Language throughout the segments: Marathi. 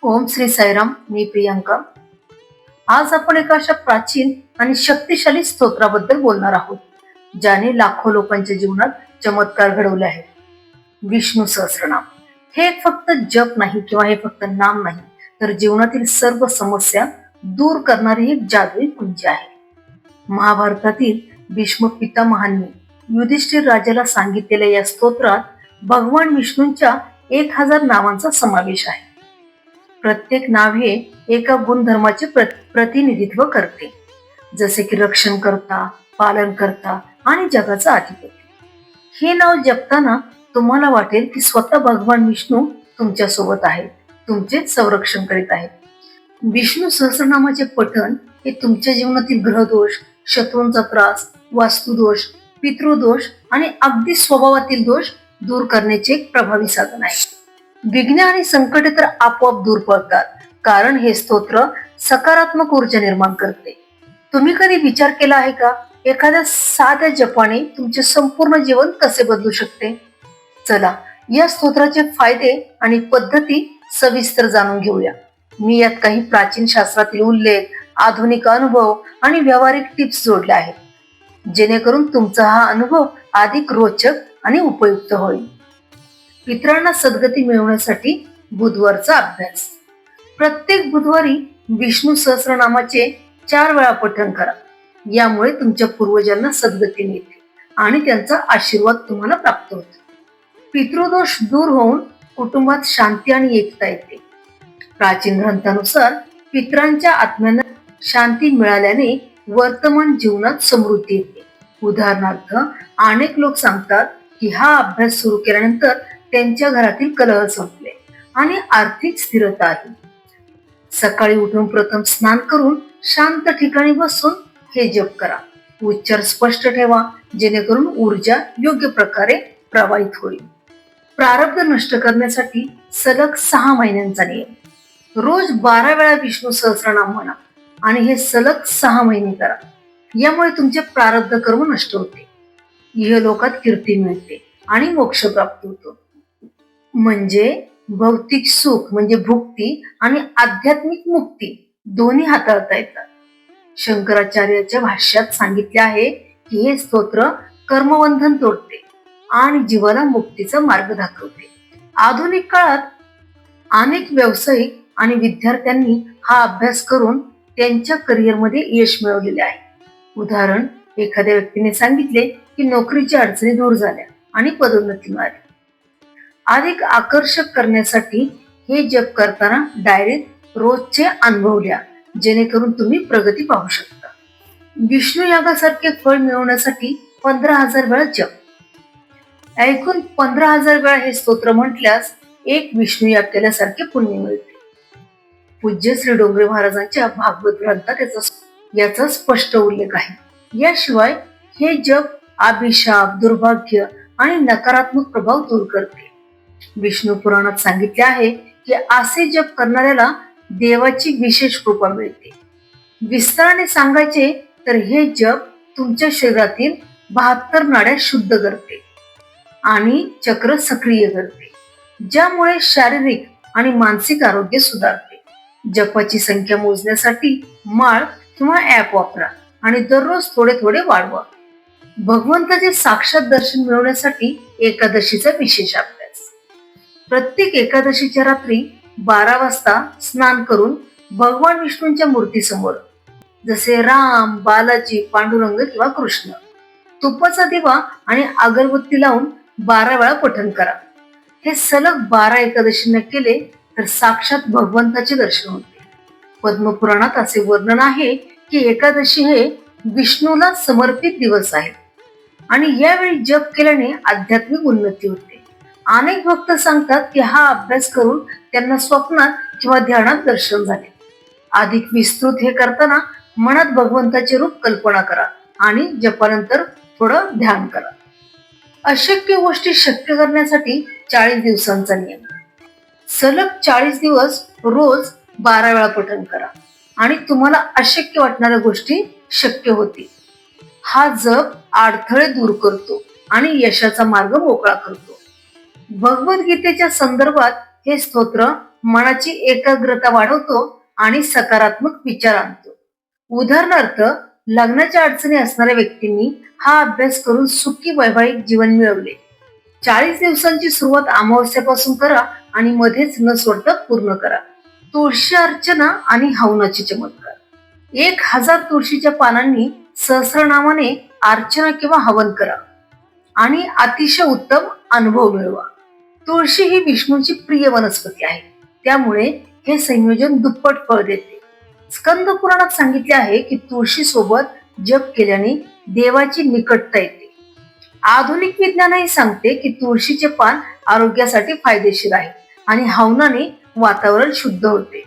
ओम श्री साईराम. मी प्रियांका. आज आपण एका अशा प्राचीन आणि शक्तिशाली स्तोत्राबद्दल बोलणार आहोत, ज्याने लाखो लोकांच्या जीवनात चमत्कार घडवले आहेत. विष्णू सहस्रनाम हे फक्त जप नाही किंवा हे फक्त नाम नाही, तर जीवनातील सर्व समस्या दूर करणारी एक जादुई कुंजी आहे. महाभारतातील भीष्म पितामहांनी युधिष्ठिर राजाला सांगितलेल्या या स्तोत्रात भगवान विष्णूंच्या 1000 नावांचा समावेश आहे. प्रत्येक नाव हे एका गुणधर्माचे प्रतिनिधित्व करते, जसे की रक्षण करता, पालन करता आणि जगाचा अधिपती. हे नाव जपताना तुम्हाला वाटेल की स्वतः भगवान विष्णू तुमच्या सोबत आहेत, तुमचे संरक्षण करीत आहेत. विष्णू सहस्रनामाचे पठण हे तुमच्या जीवनातील ग्रहदोष, शत्रूंचा त्रास, वास्तुदोष, पितृदोष आणि अगदी स्वभावातील दोष दूर करण्याचे एक प्रभावी साधन आहे. विघ्न आणि संकटे तर आपोआप दूर पडतात, कारण हे स्तोत्र सकारात्मक ऊर्जा निर्माण करते. तुम्ही कधी विचार केला आहे का, एखाद्या साध्या जपाने तुमचे संपूर्ण जीवन कसे बदलू शकते? चला, या स्तोत्राचे फायदे आणि पद्धती सविस्तर जाणून घेऊया. मी यात काही प्राचीन शास्त्रातील उल्लेख, आधुनिक अनुभव आणि व्यावहारिक टिप्स जोडले आहेत, जेणेकरून तुमचा हा अनुभव अधिक रोचक आणि उपयुक्त होईल. पितरांना सद्गती मिळवण्यासाठी बुधवारचा अभ्यास. प्रत्येक बुधवारी विष्णू सहस्रनामाचे 4 वेळा पठण करा. यामुळे तुमच्या पूर्वजांना सद्गती मिळते आणि त्यांचा आशीर्वाद तुम्हाला प्राप्त होतो. पितृदोष दूर होऊन कुटुंबात शांती आणि एकता येते. प्राचीन ग्रंथानुसार पितरांच्या आत्म्यांना शांती मिळाल्याने वर्तमान जीवनात समृद्धी येते. उदाहरणार्थ, अनेक लोक सांगतात की हा अभ्यास सुरू केल्यानंतर त्यांच्या घरातील कलह संपले आणि आर्थिक स्थिरता आली. सकाळी उठून प्रथम स्नान करून शांत ठिकाणी बसून हे जप करा. उच्चार स्पष्ट ठेवा, जेणेकरून ऊर्जा योग्य प्रकारे प्रवाहित होईल. प्रारब्ध नष्ट करण्यासाठी सलग 6 महिन्यांचा नियम. रोज 12 वेळा विष्णू सहस्रनाम म्हणा आणि हे सलग 6 महिने करा. यामुळे तुमचे प्रारब्ध कर्म नष्ट होते, इहलोकात कीर्ती मिळते आणि मोक्ष प्राप्त होतो. म्हणजे भौतिक सुख म्हणजे भुक्ती आणि आध्यात्मिक मुक्ती दोन्ही हाताळता येतात. शंकराचार्याच्या भाष्यात सांगितले आहे की हे स्तोत्र कर्मबंधन तोडते आणि जीवाला मुक्तीचा मार्ग दाखवते. आधुनिक काळात अनेक व्यावसायिक आणि विद्यार्थ्यांनी हा अभ्यास करून त्यांच्या करिअरमध्ये यश मिळवलेले आहे. उदाहरण, एखाद्या व्यक्तीने सांगितले की नोकरीच्या अडचणी दूर झाल्या आणि पदोन्नती मिळाली. अधिक आकर्षक करण्यासाठी हे जप करताना डायरीत रोजचे अनुभव लिहा, जेणेकरून तुम्ही प्रगती पाहू शकता. विष्णू यागासारखे फळ मिळवण्यासाठी 15,000 वेळा जप. ऐकून 15,000 वेळा हे स्तोत्र म्हटल्यास एक विष्णू याग केल्यासारखे पुण्य मिळते. पूज्य श्री डोंगरे महाराजांच्या भागवत ग्रंथात याचा स्पष्ट उल्लेख आहे. याशिवाय हे जप अभिशाप, दुर्भाग्य आणि नकारात्मक प्रभाव दूर करते. विष्णू पुराणात सांगितले आहे की असे जप करणाऱ्याला देवाची विशेष कृपा मिळते. विस्ताराने सांगायचे तर हे जप तुमच्या शरीरातील 72 नाड्या शुद्ध करते आणि चक्र सक्रिय करते, ज्यामुळे शारीरिक आणि मानसिक आरोग्य सुधारते. जपाची संख्या मोजण्यासाठी माळ किंवा ऍप वापरा आणि दररोज थोडे थोडे वाढवा. भगवंताचे साक्षात दर्शन मिळवण्यासाठी एकादशीचा विशेष अभ्यास. प्रत्येक एकादशीच्या रात्री 12 वाजता स्नान करून भगवान विष्णूंच्या मूर्तीसमोर, जसे राम, बालाजी, पांडुरंग किंवा कृष्ण, तुपाचा दिवा आणि अगरबत्ती लावून 12 वेळा पठण करा. हे सलग 12 एकादशीने केले तर साक्षात भगवंताचे दर्शन होते. पद्मपुराणात असे वर्णन आहे की एकादशी हे विष्णूला समर्पित दिवस आहे आणि यावेळी जप केल्याने आध्यात्मिक उन्नती होते. अनेक भक्त सांगतात की हा अभ्यास करून त्यांना स्वप्नात किंवा ध्यानात दर्शन झाले. अधिक विस्तृत हे करताना मनात भगवंताचे रूप कल्पना करा आणि जपानंतर थोडं ध्यान करा. अशक्य गोष्टी शक्य करण्यासाठी 40 दिवसांचा नियम. सलग 40 दिवस रोज 12 वेळा पठण करा आणि तुम्हाला अशक्य वाटणाऱ्या गोष्टी शक्य होतील. हा जप अडथळे दूर करतो आणि यशाचा मार्ग मोकळा करतो. भगवद्गीतेच्या संदर्भात हे स्तोत्र मनाची एकाग्रता वाढवतो आणि सकारात्मक विचार आणतो. उदाहरणार्थ, लग्नाच्या अडचणी असणाऱ्या व्यक्तींनी हा अभ्यास करून सुखी वैवाहिक जीवन मिळवले. 40 दिवसांची सुरुवात अमावस्यापासून करा आणि मध्येच न सोडता पूर्ण करा. तुळशी अर्चना आणि हवनाचे चमत्कार. 1000 तुळशीच्या पानांनी सहस्रनामाने अर्चना किंवा हवन करा आणि अतिशय उत्तम अनुभव मिळवा. तुळशी ही विष्णूची प्रिय वनस्पती आहे, त्यामुळे हे संयोजन दुप्पट फळ देते. स्कंद पुराणात सांगितले आहे की तुळशी सोबत जप केल्याने देवाची निकटता येते. आधुनिक विज्ञानही सांगते की तुळशीचे पान आरोग्यासाठी फायदेशीर आहे आणि हवनाने वातावरण शुद्ध होते.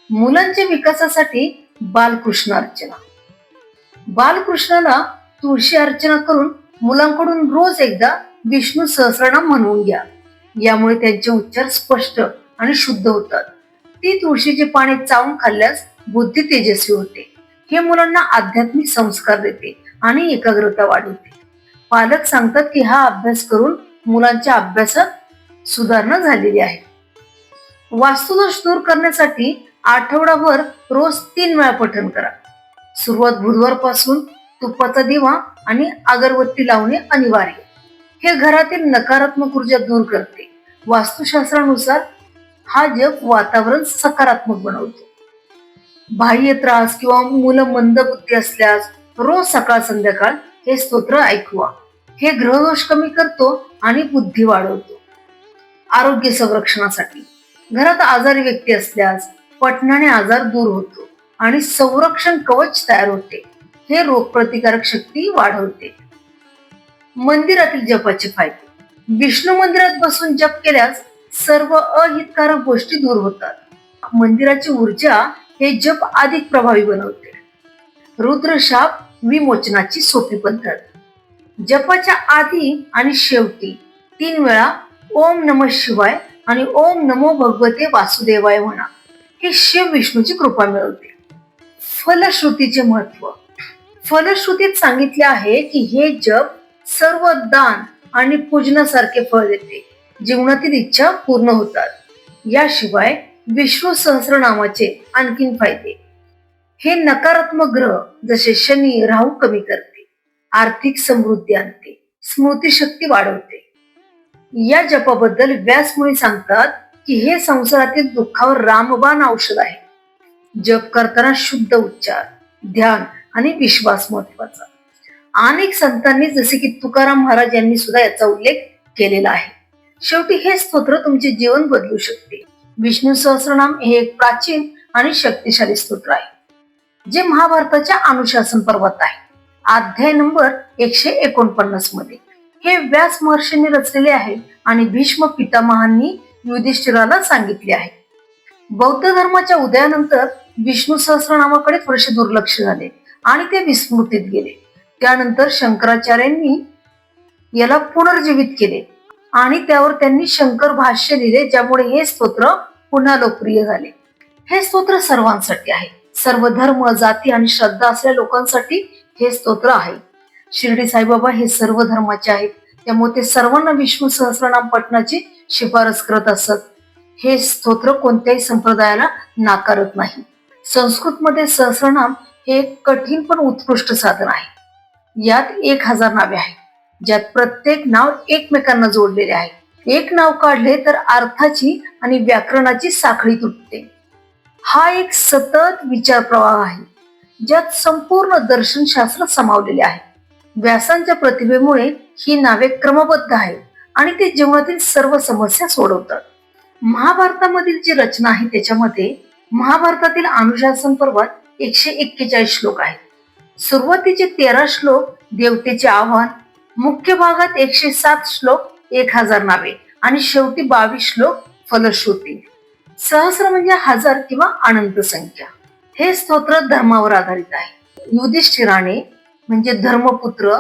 मुलांच्या विकासासाठी बालकृष्ण अर्चना. बालकृष्णाला तुळशी अर्चना करून मुलांकडून रोज एकदा विष्णू सहस्रनाम म्हणवून घ्या. यामुळे त्यांचे उच्चार स्पष्ट आणि शुद्ध होतात. ती तुळशीची पाने चावून खाल्ल्यास बुद्धी तेजस्वी होते. हे मुलांना आध्यात्मिक संस्कार देते आणि एकाग्रता वाढवते. पालक सांगतात की हा अभ्यास करून मुलांच्या अभ्यासात सुधारणा झालेली आहे. वास्तुदोष दूर करण्यासाठी आठवडाभर रोज 3 वेळा पठण करा. सुरुवात बुधवारपासून तुपाचा दिवा आणि अगरबत्ती लावणे अनिवार्य. हे घरातील नकारात्मक ऊर्जा दूर करते. वास्तुशास्त्रानुसार हा जप वातावरण सकारात्मक बनवतो. बाह्य त्रास किंवा मुलं मंदबुद्धी असल्यास रोज सकाळ संध्याकाळ हे स्तोत्र ऐकवा. हे ग्रहदोष कमी करतो आणि बुद्धी वाढवतो. आरोग्य संरक्षणासाठी घरात आजारी व्यक्ती असल्यास पठणाने आजार दूर होतो आणि संरक्षण कवच तयार होते. हे रोगप्रतिकारक शक्ती वाढवते. मंदिरातील जपाचे फायदे. विष्णू मंदिरात बसून जप केल्यास सर्व अहितकारक गोष्टी दूर होतात. मंदिराची ऊर्जा हे जप अधिक प्रभावी बनवते. रुद्रशाप विमोचनाची सोपी पद्धत. जपाच्या आधी आणि शेवटी 3 वेळा ओम नमः शिवाय आणि ओम नमो भगवते वासुदेवाय म्हणा. हे शिव विष्णूची कृपा मिळवते. फलश्रुतीचे महत्व. फलश्रुतीत सांगितले आहे की हे जप सर्व दान आणि पूजनासारखे फळ देते. जीवनातील इच्छा पूर्ण होतात. याशिवाय विष्णू सहस्रनामाचे आणखीन फायदे. हे नकारात्मक ग्रह जसे शनी राहू कमी करते. आर्थिक समृद्धी आणते. स्मृतिशक्ती वाढवते. या जपाबद्दल व्यासमुनी सांगतात की हे संसारातील दुःखावर रामबाण औषध आहे. जप करताना शुद्ध उच्चार, ध्यान आणि विश्वास महत्वाचा. अनेक संतांनी जसे की तुकाराम महाराज यांनी सुद्धा याचा उल्लेख केलेला आहे. शेवटी हे स्तोत्र तुमचे जीवन बदलू शकते. विष्णू सहस्रनाम हे एक प्राचीन आणि शक्तिशाली स्तोत्र आहे, जे महाभारताच्या अनुशासन पर्वात आहे. अध्याय नंबर 149 मध्ये हे व्यास महर्षींनी रचलेले आहे आणि भीष्म पितामहांनी युधिष्ठिराला सांगितले आहे. बौद्ध धर्माच्या उदयानंतर विष्णू सहस्रनामाकडे थोडेसे दुर्लक्ष झाले आणि ते विस्मृतीत गेले. त्यानंतर शंकराचार्यांनी याला पुनर्जीवित केले आणि त्यावर त्यांनी शंकर भाष्य लिहिले, ज्यामुळे हे स्तोत्र पुन्हा लोकप्रिय झाले. हे स्तोत्र सर्वांसाठी आहे. सर्व धर्म, जाती आणि श्रद्धा असलेल्या लोकांसाठी हे स्तोत्र आहे. शिर्डी साईबाबा हे सर्व धर्माचे आहेत, त्यामुळे ते सर्वांना विष्णू सहस्रनाम पठणाची शिफारस करत असत. हे स्तोत्र कोणत्याही संप्रदायाला नाकारत नाही. संस्कृत मध्ये सहस्रनाम हे एक कठीण पण उत्कृष्ट साधन आहे. यात 1000 नावे आहेत, ज्यात प्रत्येक नाव एकमेकांना जोडलेले आहे. एक नाव काढले तर अर्थाची आणि व्याकरणाची साखळी तुटते. हा एक सतत विचार प्रवाह आहे, ज्यात संपूर्ण दर्शनशास्त्र सामावलेले आहे. व्यासांच्या प्रतिभेमुळे ही नावे क्रमबद्ध आहेत आणि ते जीवनातील सर्व समस्या सोडवतात. महाभारतामधील जी रचना आहे त्याच्यामध्ये महाभारतातील अनुशासन पर्वात 141 श्लोक आहेत. सुरुवातीचे 13 श्लोक देवतेचे आव्हान, मुख्य भागात 107 श्लोक 1000 नावे आणि शेवटी 22 श्लोक फलश्रुती. सहस्र म्हणजे 1000 किंवा अनंत संख्या. हे स्तोत्र धर्मावर आधारित आहे. युधिष्ठिराने म्हणजे धर्मपुत्र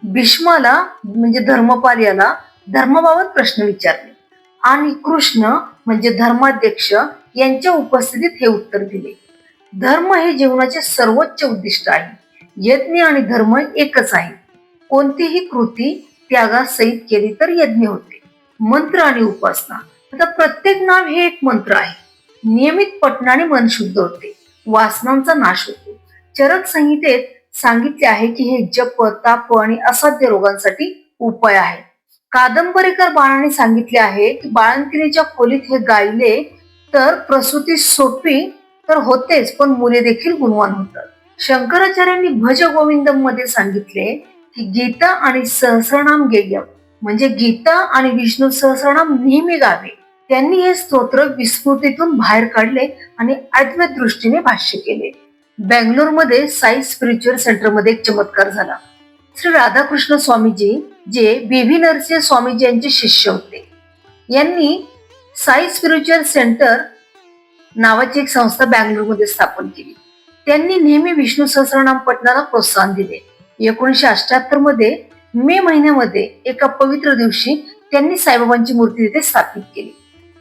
भीष्माला म्हणजे धर्मपाल याला धर्माबाबत प्रश्न विचारले आणि कृष्ण म्हणजे धर्माध्यक्ष यांच्या उपस्थितीत हे उत्तर दिले. धर्म हे जीवनाचे सर्वोच्च उद्दिष्ट आहे. यज्ञ आणि धर्म एकच आहे. कोणतीही कृती त्यागासहित केली तर यज्ञ होते. मंत्र आणि उपासना आता प्रत्येक नाव हे एक मंत्र आहे. नियमित पठणाने मन शुद्ध होते, वासनांचा नाश होतो. चरक संहितेत सांगितले आहे की हे जप, ताप आणि असाध्य रोगांसाठी उपाय आहे. कादंबरीकर बाळाने सांगितले आहे की बाळंतिणीच्या खोलीत हे गायले तर प्रसूती सोपी तर होतेच, पण मुले देखील गुणवान होतात. शंकराचार्यांनी भज गोविंदम मध्ये सांगितले की गीता आणि सहस्रनाम गेयम म्हणजे गीता आणि विष्णू सहस्रनाम नेहमी गावे. त्यांनी हे स्तोत्र विस्मृतीतून बाहेर काढले आणि अद्वैत दृष्टीने भाष्य केले. बेंगलोरमध्ये साई स्पिरिच्युअल सेंटर मध्ये एक चमत्कार झाला. श्री राधाकृष्ण स्वामीजी, जे बी नरसिंह स्वामीजी यांचे शिष्य होते, यांनी साई स्पिरिच्युअल सेंटर नावाची एक संस्था बँगलोरमध्ये स्थापन केली. त्यांनी नेहमी विष्णू सहस्रनाम पठणाला प्रोत्साहन दिले. 1978 मध्ये मे महिन्यामध्ये एका पवित्र दिवशी त्यांनी साईबाबांची मूर्ती तिथे स्थापित केली.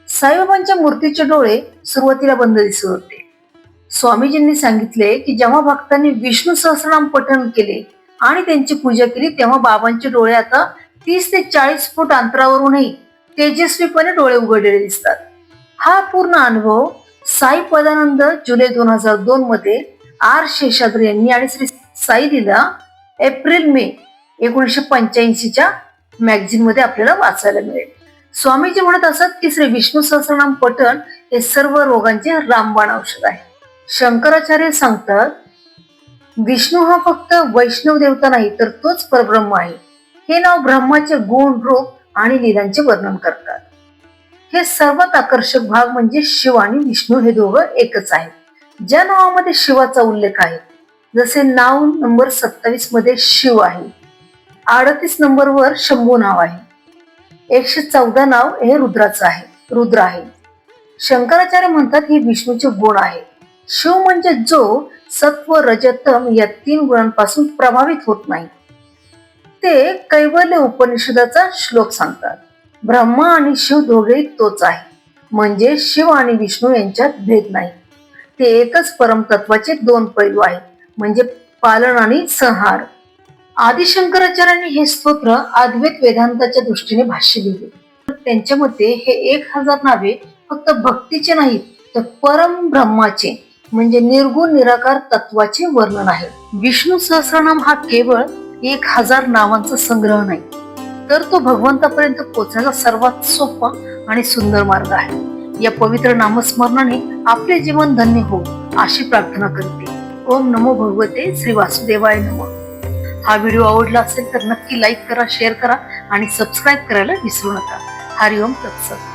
साईबाबांच्या मूर्तीचे डोळे सुरुवातीला बंद दिसत होते. स्वामीजींनी सांगितले की जेव्हा भक्तांनी विष्णू सहस्रनाम पठण केले आणि त्यांची पूजा केली, तेव्हा बाबांचे डोळे आता 30 ते 40 फूट अंतरावरूनही तेजस्वीपणे डोळे उघडलेले दिसतात. हा पूर्ण अनुभव साई पदानंद जुलै 2002 मध्ये आर शेषाद्री यांनी आणि श्री साई लीला एप्रिल मे 1985 मॅगझिन मध्ये आपल्याला वाचायला मिळेल. स्वामीजी म्हणत असत की श्री विष्णू सहस्रनाम पठण हे सर्व रोगांचे रामबाण औषध आहे. शंकराचार्य सांगतात, विष्णू हा फक्त वैष्णव देवता नाही, तर तोच परब्रह्म आहे. हे नाव ब्रह्माचे गुण, रूप आणि लीलांचे वर्णन करतात. हे सर्वात आकर्षक भाग म्हणजे शिव आणि विष्णू हे दोघं एकच आहेत. ज्या नावामध्ये शिवाचा उल्लेख आहे, जसे नाव नंबर 27 मध्ये शिव आहे, 38 नंबरवर शंभू नाव आहे, 114 नाव हे रुद्राचं आहे, रुद्र आहे. शंकराचार्य म्हणतात हे विष्णूचे गुण आहे. शिव म्हणजे जो सत्व, रजतम या 3 गुणांपासून प्रभावित होत नाही. ते कैवल्य उपनिषदाचा श्लोक सांगतात. ब्रह्मा आणि शिव दोघेही तोच आहे, म्हणजे शिव आणि विष्णू यांच्यात भेद नाही. ते एकच परमतत्वाचे 2 पैलू आहेत, म्हणजे पालन आणि संहार. आदिशंकराचार्यांनी हे स्तोत्र अद्वैत वेदांताच्या दृष्टीने भाष्य लिहिले. त्यांच्या मते हे 1000 नावे फक्त भक्तीचे नाहीत, तर परम ब्रह्माचे म्हणजे निर्गुण निराकार तत्वाचे वर्णन आहे. विष्णू सहस्रनाम हा केवळ 1000 नावांचा संग्रह नाही, तर तो भगवंतापर्यंत पोहोचण्याचा सर्वात सोपा आणि सुंदर मार्ग आहे. या पवित्र नामस्मरणाने आपले जीवन धन्य हो अशी प्रार्थना करते. ओम नमो भगवते श्री वासुदेवाय नमः. हा व्हिडिओ आवडला असेल तर नक्की लाईक करा, शेअर करा आणि सबस्क्राईब करायला विसरू नका. हरिओम तत्सत.